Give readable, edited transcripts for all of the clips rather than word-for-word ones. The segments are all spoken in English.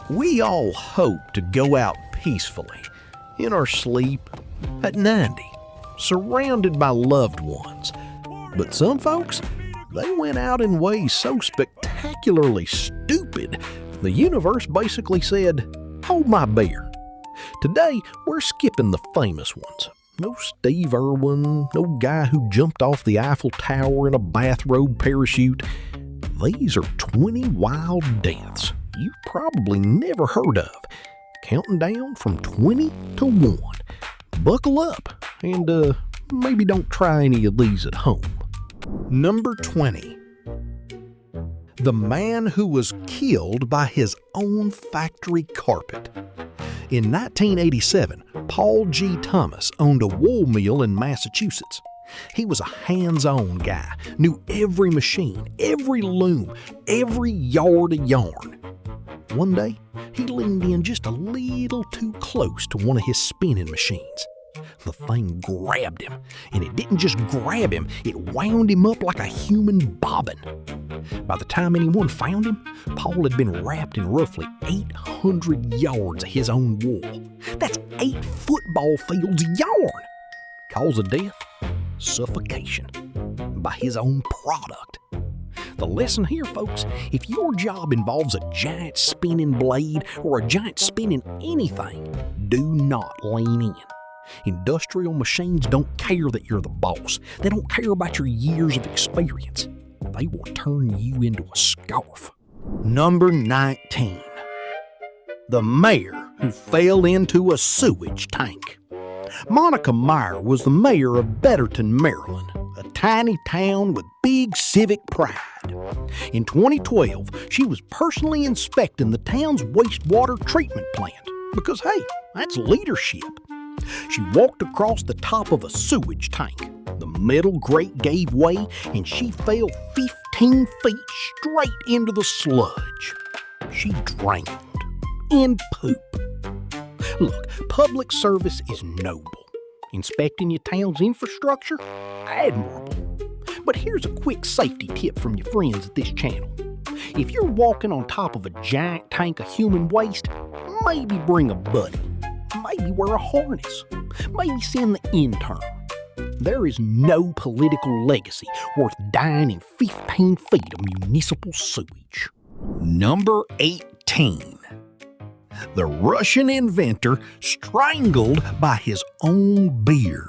We all hope to go out peacefully, in our sleep, at 90, surrounded by loved ones. But some folks, they went out in ways so spectacularly stupid, the universe basically said, hold my beer. Today, we're skipping the famous ones. No Steve Irwin, no guy who jumped off the Eiffel Tower in a bathrobe parachute. These are 20 wild deaths you've probably never heard of, counting down from 20 to 1. Buckle up and maybe don't try any of these at home. Number 20. The man who was killed by his own factory carpet. In 1987, Paul G. Thomas owned a wool mill in Massachusetts. He was a hands-on guy, knew every machine, every loom, every yard of yarn. One day, he leaned in just a little too close to one of his spinning machines. The thing grabbed him, and it didn't just grab him, it wound him up like a human bobbin. By the time anyone found him, Paul had been wrapped in roughly 800 yards of his own wool. That's 8 football fields of yarn. Cause of death? Suffocation by his own product. The lesson here, folks, if your job involves a giant spinning blade or a giant spinning anything, do not lean in. Industrial machines don't care that you're the boss. They don't care about your years of experience. They will turn you into a scarf. Number 19. The mayor who fell into a sewage tank. Monica Meyer was the mayor of Betterton, Maryland, a tiny town with big civic pride. In 2012, she was personally inspecting the town's wastewater treatment plant because, hey, that's leadership. She walked across the top of a sewage tank. The metal grate gave way and she fell 15 feet straight into the sludge. She drowned in poop. Look, public service is noble. Inspecting your town's infrastructure? Admirable. But here's a quick safety tip from your friends at this channel. If you're walking on top of a giant tank of human waste, maybe bring a buddy. Maybe wear a harness. Maybe send the intern. There is no political legacy worth dying in 15 feet of municipal sewage. Number 18. The Russian inventor strangled by his own beard.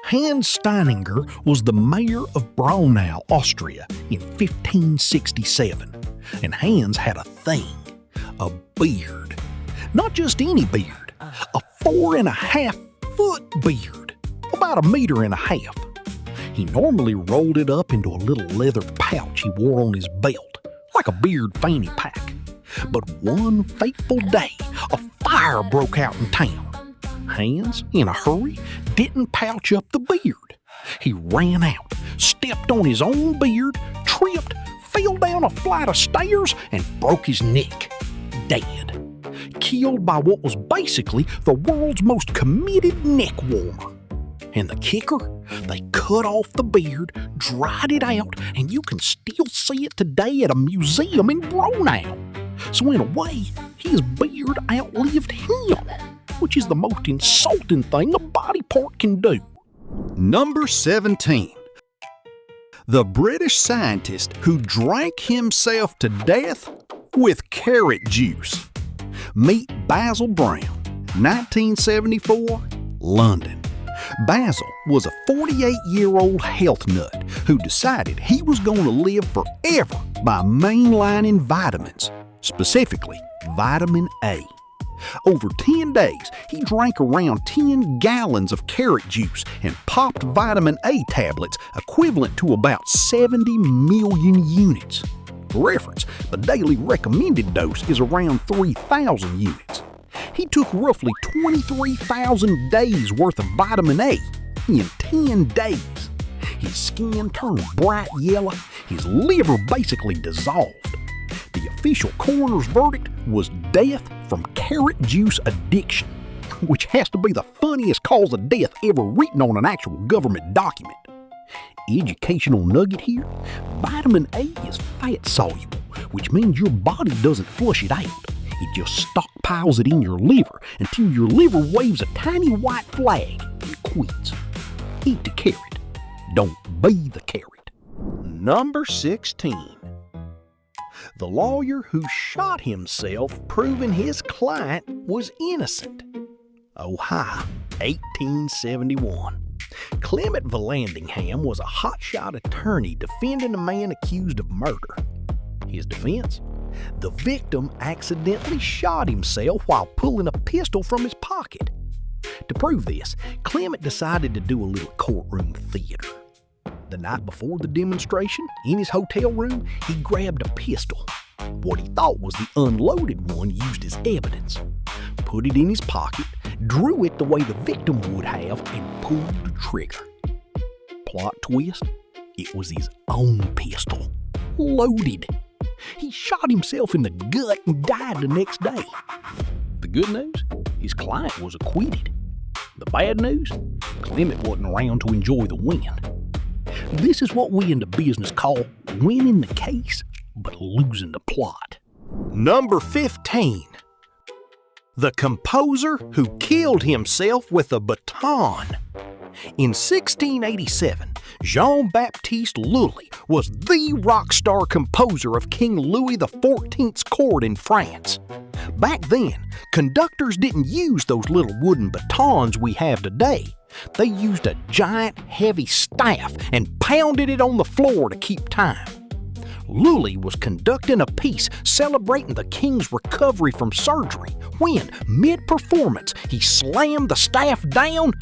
Hans Steininger was the mayor of Braunau, Austria in 1567, and Hans had a thing, a beard. Not just any beard, a 4.5-foot beard, about 1.5 meters. He normally rolled it up into a little leather pouch he wore on his belt, like a beard fanny pack. But one fateful day, a fire broke out in town. Hans, in a hurry, didn't pouch up the beard. He ran out, stepped on his own beard, tripped, fell down a flight of stairs, and broke his neck. Dead. Killed by what was basically the world's most committed neck warmer. And the kicker? They cut off the beard, dried it out, and you can still see it today at a museum in Braunau. So in a way, his beard outlived him, which is the most insulting thing a body part can do. Number 17. The British scientist who drank himself to death with carrot juice. Meet Basil Brown, 1974, London. Basil was a 48-year-old health nut who decided he was going to live forever by mainlining vitamins, specifically vitamin A. Over 10 days, he drank around 10 gallons of carrot juice and popped vitamin A tablets equivalent to about 70 million units. For reference, the daily recommended dose is around 3,000 units. He took roughly 23,000 days worth of vitamin A in 10 days. His skin turned bright yellow, his liver basically dissolved. The official coroner's verdict was death from carrot juice addiction, which has to be the funniest cause of death ever written on an actual government document. Educational nugget here, vitamin A is fat soluble, which means your body doesn't flush it out. It just stockpiles it in your liver until your liver waves a tiny white flag and quits. Eat the carrot. Don't be the carrot. Number 16. The lawyer who shot himself proving his client was innocent. Ohio, 1871. Clement Vallandigham was a hotshot attorney defending a man accused of murder. His defense? The victim accidentally shot himself while pulling a pistol from his pocket. To prove this, Clement decided to do a little courtroom theater. The night before the demonstration, in his hotel room, he grabbed a pistol, what he thought was the unloaded one used as evidence, put it in his pocket, drew it the way the victim would have, and pulled the trigger. Plot twist, it was his own pistol, loaded. He shot himself in the gut and died the next day. The good news, his client was acquitted. The bad news, Clement wasn't around to enjoy the win. This is what we in the business call winning the case, but losing the plot. Number 15. The composer who killed himself with a baton. In 1687, Jean-Baptiste Lully was the rock star composer of King Louis XIV's court in France. Back then, conductors didn't use those little wooden batons we have today. They used a giant, heavy staff and pounded it on the floor to keep time. Lully was conducting a piece celebrating the king's recovery from surgery when, mid-performance, he slammed the staff down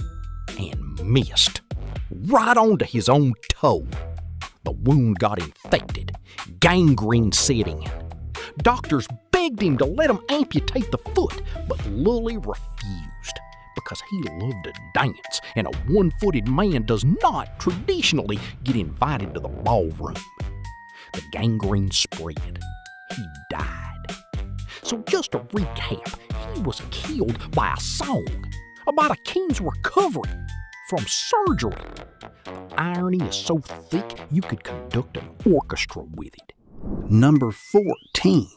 and missed, right onto his own toe. The wound got infected, gangrene setting in. Doctors begged him to let him amputate the foot, but Lully refused because he loved to dance, and a one-footed man does not traditionally get invited to the ballroom. The gangrene spread. He died. So just to recap, he was killed by a song about a king's recovery from surgery. The irony is so thick you could conduct an orchestra with it. Number 14.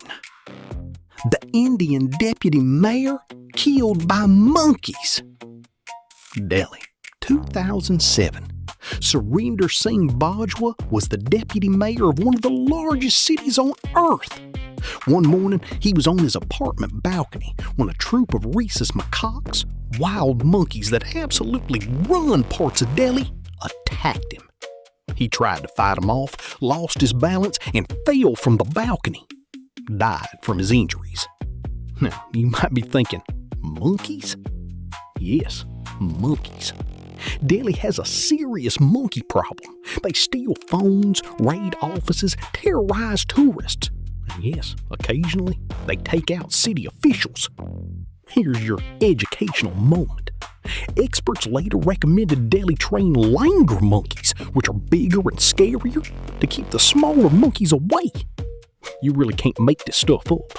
The Indian deputy mayor killed by monkeys. Delhi, 2007. Surinder Singh Bajwa was the deputy mayor of one of the largest cities on earth. One morning, he was on his apartment balcony when a troop of rhesus macaques, wild monkeys that absolutely run parts of Delhi, attacked him. He tried to fight them off, lost his balance, and fell from the balcony. Died from his injuries. Now, you might be thinking, monkeys? Yes, monkeys. Delhi has a serious monkey problem. They steal phones, raid offices, terrorize tourists. And yes, occasionally they take out city officials. Here's your educational moment. Experts later recommended Delhi train langur monkeys, which are bigger and scarier, to keep the smaller monkeys away. You really can't make this stuff up.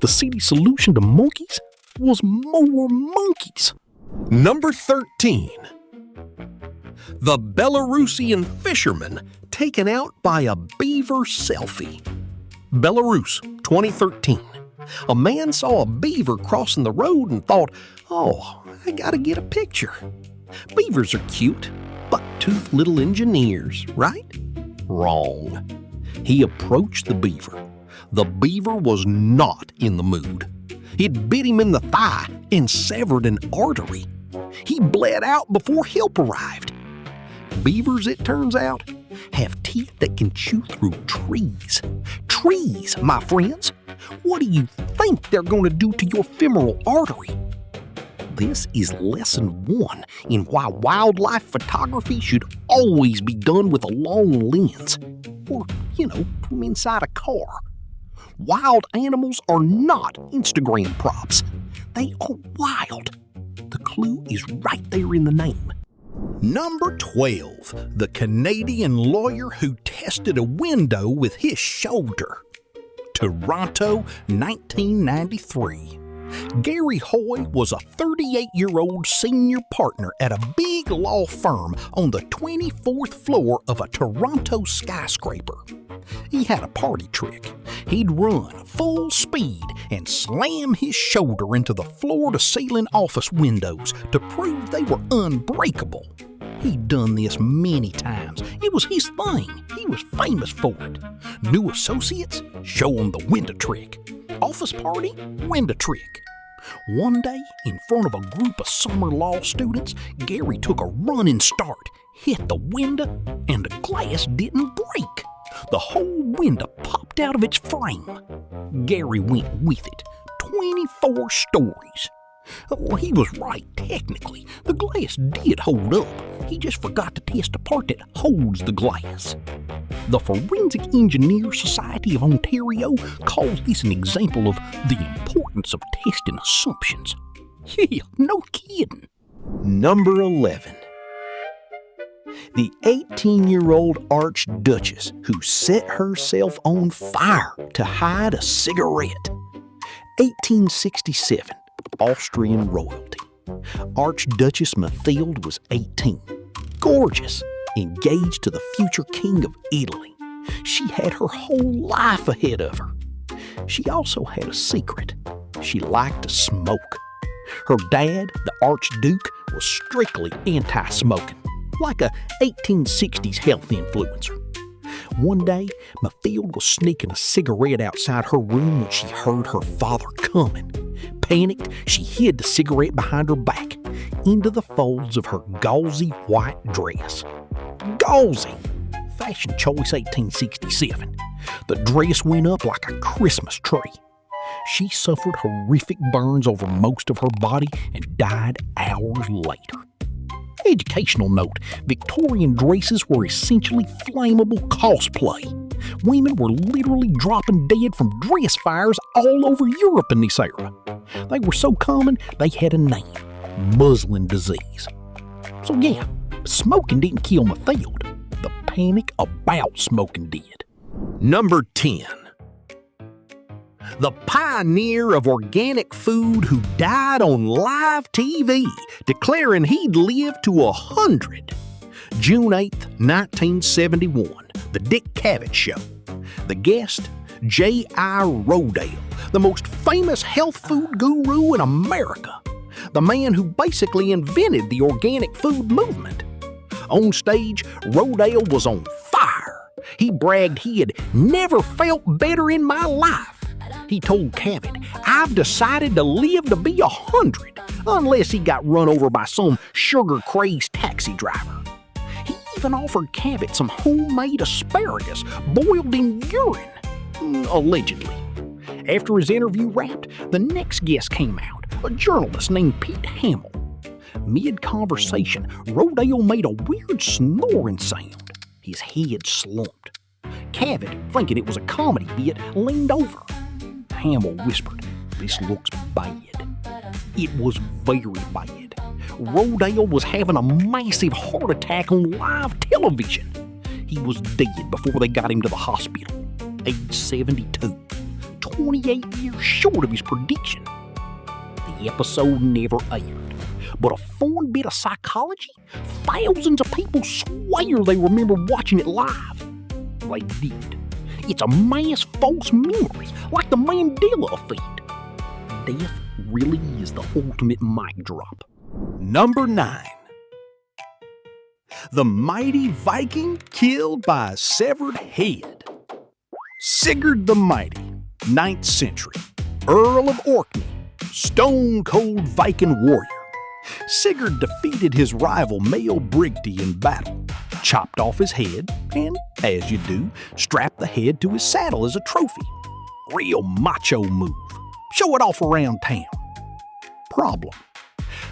The city's solution to monkeys was more monkeys. Number 13. The Belarusian fisherman taken out by a beaver selfie. Belarus, 2013. A man saw a beaver crossing the road and thought, oh, I gotta get a picture. Beavers are cute, buck-toothed little engineers, right? Wrong. He approached the beaver. The beaver was not in the mood. It bit him in the thigh and severed an artery. He bled out before help arrived. Beavers, it turns out, have teeth that can chew through trees. Trees, my friends. What do you think they're going to do to your femoral artery? This is lesson 1 in why wildlife photography should always be done with a long lens. Or, from inside a car. Wild animals are not Instagram props. They are wild. The clue is right there in the name. Number 12. The Canadian lawyer who tested a window with his shoulder. Toronto, 1993. Gary Hoy was a 38-year-old senior partner at a big law firm on the 24th floor of a Toronto skyscraper. He had a party trick. He'd run full speed and slam his shoulder into the floor-to-ceiling office windows to prove they were unbreakable. He'd done this many times. It was his thing. He was famous for it. New associates? Show 'em the window trick. Office party? Window trick. One day, in front of a group of summer law students, Gary took a running start, hit the window, and the glass didn't break. The whole window popped out of its frame. Gary went with it. 24 stories. Well, he was right, technically. The glass did hold up. He just forgot to test the part that holds the glass. The Forensic Engineers Society of Ontario calls this an example of the importance of testing assumptions. Yeah, no kidding. Number 11. The 18-year-old Archduchess who set herself on fire to hide a cigarette. 1867. Austrian royalty. Archduchess Mathilde was 18. Gorgeous, engaged to the future king of Italy. She had her whole life ahead of her. She also had a secret. She liked to smoke. Her dad, the Archduke, was strictly anti-smoking, like a 1860s health influencer. One day, Mathilde was sneaking a cigarette outside her room when she heard her father coming. Panicked, she hid the cigarette behind her back, into the folds of her gauzy white dress. Gauzy! Fashion choice 1867. The dress went up like a Christmas tree. She suffered horrific burns over most of her body and died hours later. Educational note, Victorian dresses were essentially flammable cosplay. Women were literally dropping dead from dress fires all over Europe in this era. They were so common, they had a name, muslin disease. So yeah, smoking didn't kill Mathilde. The panic about smoking did. Number 10. The pioneer of organic food who died on live TV, declaring he'd live to 100. June 8th, 1971, The Dick Cavett Show. The guest, J.I. Rodale, the most famous health food guru in America. The man who basically invented the organic food movement. On stage, Rodale was on fire. He bragged he had never felt better in my life. He told Cavett, I've decided to live to be 100, unless he got run over by some sugar-crazed taxi driver. He even offered Cavett some homemade asparagus boiled in urine, allegedly. After his interview wrapped, the next guest came out, a journalist named Pete Hamill. Mid-conversation, Rodale made a weird snoring sound. His head slumped. Cavett, thinking it was a comedy bit, leaned over. Hamill whispered, "This looks bad." It was very bad. Rodale was having a massive heart attack on live television. He was dead before they got him to the hospital, age 72, 28 years short of his prediction. The episode never aired, but a fun bit of psychology, thousands of people swear they remember watching it live. They did. It's a mass false memory, like the Mandela effect. Death really is the ultimate mic drop. Number 9. The mighty Viking killed by a severed head. Sigurd the Mighty, 9th century, Earl of Orkney, stone-cold Viking warrior. Sigurd defeated his rival Brigti in battle, chopped off his head, and, as you do, strapped the head to his saddle as a trophy. Real macho move. Show it off around town. Problem.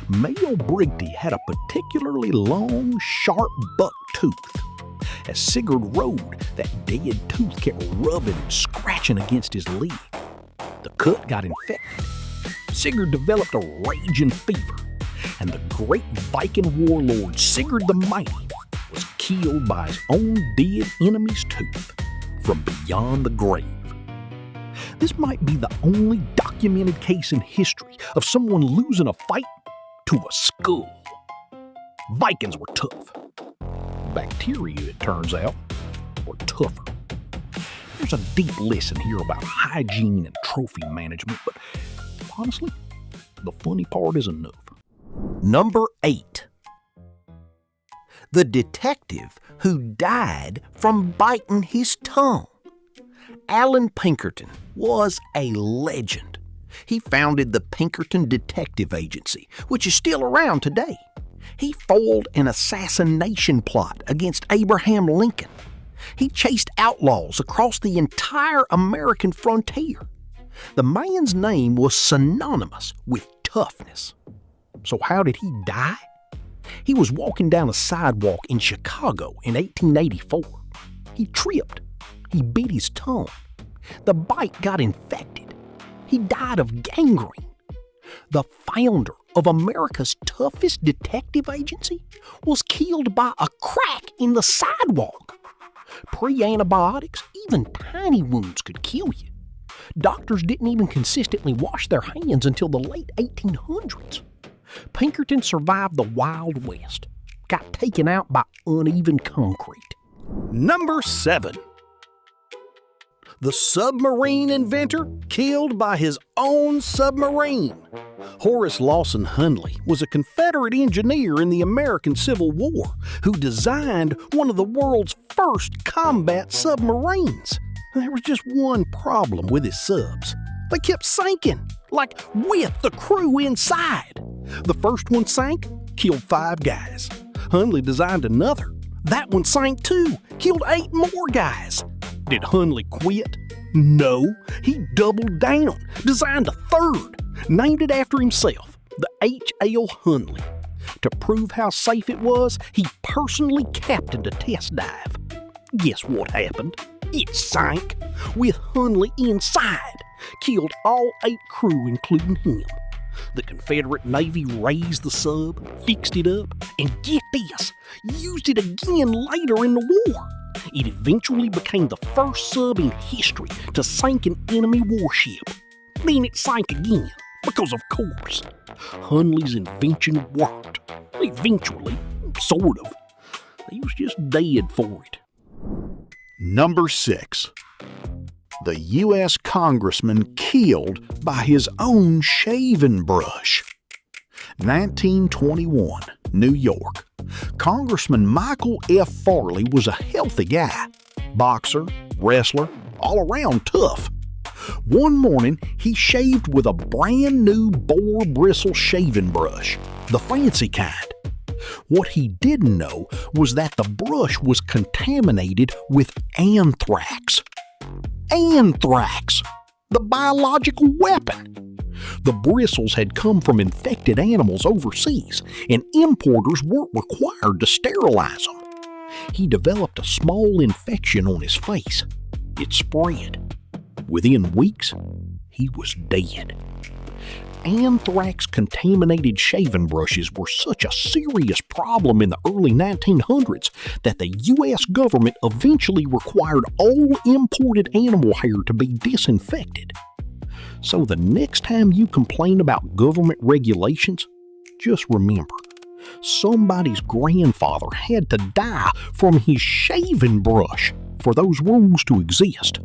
Brigti had a particularly long, sharp buck tooth. As Sigurd rode, that dead tooth kept rubbing and scratching against his leg. The cut got infected. Sigurd developed a raging fever, and the great Viking warlord Sigurd the Mighty was killed by his own dead enemy's tooth from beyond the grave. This might be the only documented case in history of someone losing a fight to a skull. Vikings were tough. Bacteria, it turns out, were tougher. There's a deep lesson here about hygiene and trophy management, but honestly, the funny part is enough. Number 8. The detective who died from biting his tongue. Alan Pinkerton was a legend. He founded the Pinkerton Detective Agency, which is still around today. He foiled an assassination plot against Abraham Lincoln. He chased outlaws across the entire American frontier. The man's name was synonymous with toughness. So how did he die? He was walking down a sidewalk in Chicago in 1884. He tripped. He bit his tongue. The bite got infected. He died of gangrene. The founder of America's toughest detective agency was killed by a crack in the sidewalk. Pre-antibiotics, even tiny wounds could kill you. Doctors didn't even consistently wash their hands until the late 1800s. Pinkerton survived the Wild West, got taken out by uneven concrete. Number 7. The submarine inventor killed by his own submarine. Horace Lawson Hundley was a Confederate engineer in the American Civil War who designed one of the world's first combat submarines. There was just one problem with his subs. They kept sinking, like with the crew inside. The first one sank, killed 5 guys. Hundley designed another. That one sank too, killed 8 more guys. Did Hundley quit? No, he doubled down, designed a third, named it after himself, the H.L. Hundley. To prove how safe it was, he personally captained a test dive. Guess what happened? It sank, with Hundley inside, killed all 8 crew, including him. The Confederate Navy raised the sub, fixed it up, and get this, used it again later in the war. It eventually became the first sub in history to sink an enemy warship. Then it sank again, because of course, Hundley's invention worked. Eventually, sort of. He was just dead for it. Number 6. The U.S. congressman killed by his own shaving brush. 1921, New York. Congressman Michael F. Farley was a healthy guy. Boxer, wrestler, all around tough. One morning, he shaved with a brand new boar bristle shaving brush, the fancy kind. What he didn't know was that the brush was contaminated with anthrax. Anthrax! The biological weapon! The bristles had come from infected animals overseas, and importers weren't required to sterilize them. He developed a small infection on his face. It spread. Within weeks, he was dead. Anthrax-contaminated shaving brushes were such a serious problem in the early 1900s that the U.S. government eventually required all imported animal hair to be disinfected. So the next time you complain about government regulations, just remember, somebody's grandfather had to die from his shaving brush for those rules to exist.